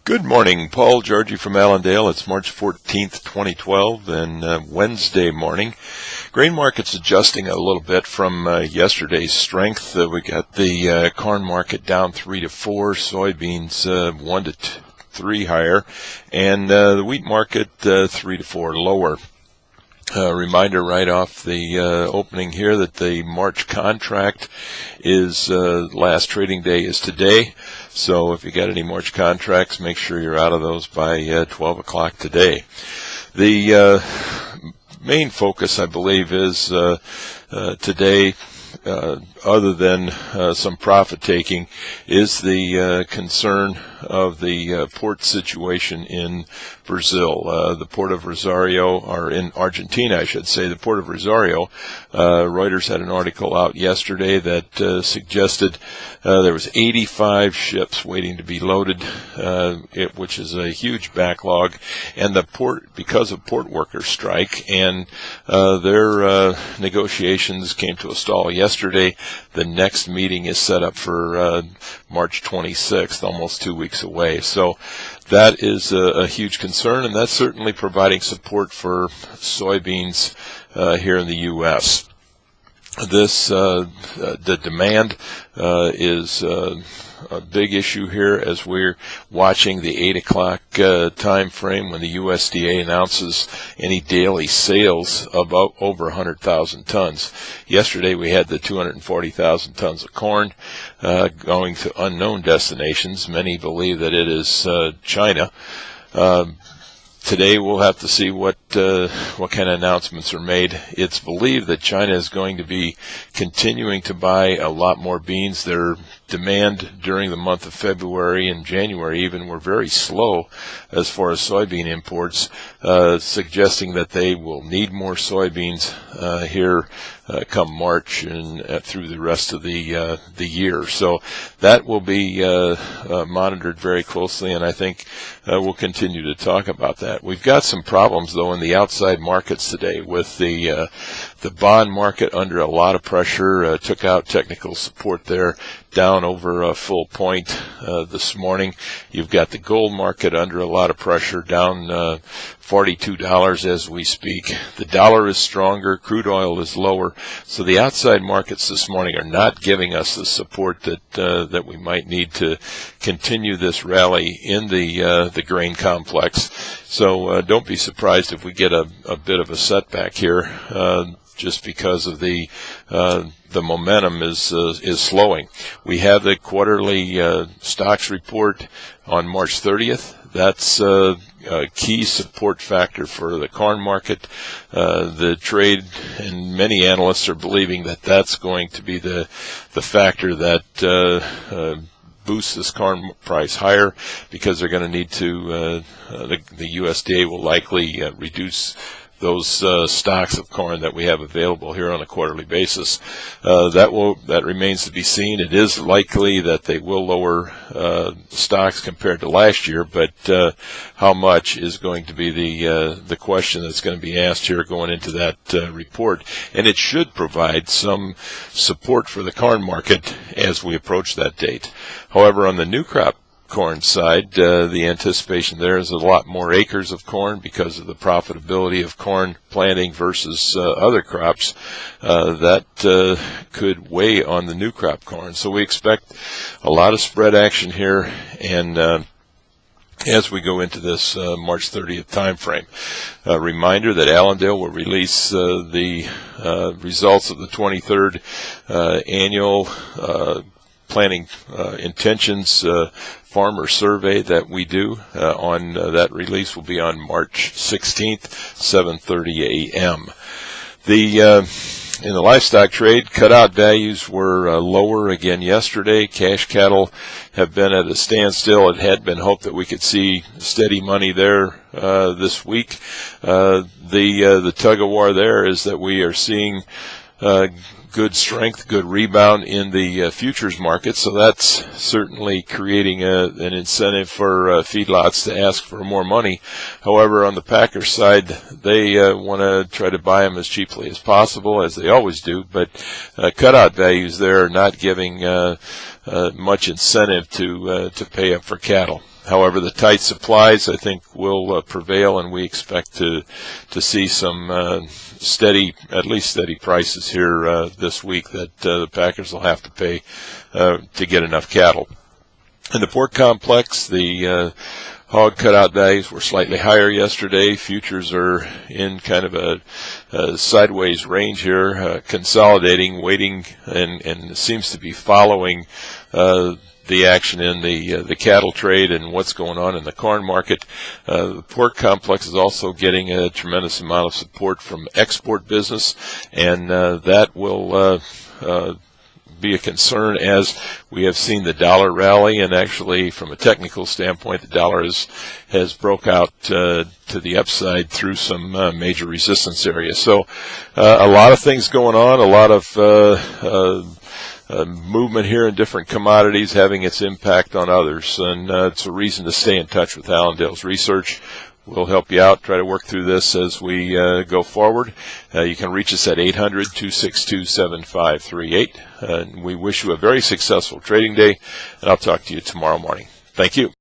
Good morning, Paul Georgie from Allendale. It's March 14th, 2012, and Wednesday morning. Grain market's adjusting a little bit from yesterday's strength. We got the corn market down 3 to 4, soybeans 1 to 3 higher, and the wheat market 3 to 4 lower. Reminder right off the opening here that the March contract is last trading day is today. So if you got any March contracts, make sure you're out of those by 12 o'clock today. The main focus, I believe, is today, other than some profit taking, is the concern of the port situation in Brazil. The port of Rosario, or in Argentina, I should say, the port of Rosario. Reuters had an article out yesterday that suggested there was 85 ships waiting to be loaded, which is a huge backlog, and the port, because of port workers' strike, and their negotiations came to a stall yesterday. The next meeting is set up for March 26th, almost 2 weeks away. So that is a huge concern, and that's certainly providing support for soybeans here in the U.S. The demand is a big issue here as we're watching the 8 o'clock time frame when the USDA announces any daily sales of over 100,000 tons. Yesterday we had the 240,000 tons of corn going to unknown destinations. Many believe that it is China. Today we'll have to see what kind of announcements are made. It's believed that China is going to be continuing to buy a lot more beans. Their demand during the month of February and January even were very slow as far as soybean imports, suggesting that they will need more soybeans here come March and through the rest of the year. So that will be monitored very closely, and I think we'll continue to talk about that. We've got some problems though in the outside markets today with the bond market under a lot of pressure. Took out technical support there, down over a full point this morning. You've got the gold market under a lot of pressure, down $42 as we speak. The dollar is stronger, crude oil is lower, so the outside markets this morning are not giving us the support that we might need to continue this rally in the grain complex. So don't be surprised if we get a bit of a setback here, just because of the momentum is slowing. We have the quarterly stocks report on March 30th. That's a key support factor for the corn market. The trade and many analysts are believing that that's going to be the factor that boost this corn price higher, because they're going to need to the USDA will likely reduce those stocks of corn that we have available here on a quarterly basis. That remains to be seen. It is likely that they will lower stocks compared to last year, but how much is going to be the question that's going to be asked here going into that report. And it should provide some support for the corn market as we approach that date. However, on the new crop corn side, the anticipation there is a lot more acres of corn because of the profitability of corn planting versus other crops. That could weigh on the new crop corn. So we expect a lot of spread action here, and as we go into this March 30th time frame. A reminder that Allendale will release the results of the 23rd annual planting intentions farmer survey that we do. On that release will be on March 16th, 7:30 a.m. In the livestock trade, cutout values were lower again yesterday. Cash cattle have been at a standstill. It had been hoped that we could see steady money there this week. The tug of war there is that we are seeing good strength, good rebound in the futures market, so that's certainly creating an incentive for feedlots to ask for more money. However, on the packer side, they want to try to buy them as cheaply as possible, as they always do, but cutout values there are not giving much incentive to pay up for cattle. However, the tight supplies, I think, will prevail, and we expect to see some at least steady prices here this week that the packers will have to pay to get enough cattle. In the pork complex, the hog cutout values were slightly higher yesterday. Futures are in kind of a sideways range here, consolidating, waiting, and seems to be following the action in the cattle trade and what's going on in the corn market. The pork complex is also getting a tremendous amount of support from export business, and that will be a concern as we have seen the dollar rally, and actually from a technical standpoint the dollar has broke out to the upside through some major resistance areas. So a lot of things going on, a lot of movement here in different commodities having its impact on others, and it's a reason to stay in touch with Allendale's research. We'll help you out, try to work through this as we go forward. You can reach us at 800-262-7538. And we wish you a very successful trading day, and I'll talk to you tomorrow morning. Thank you.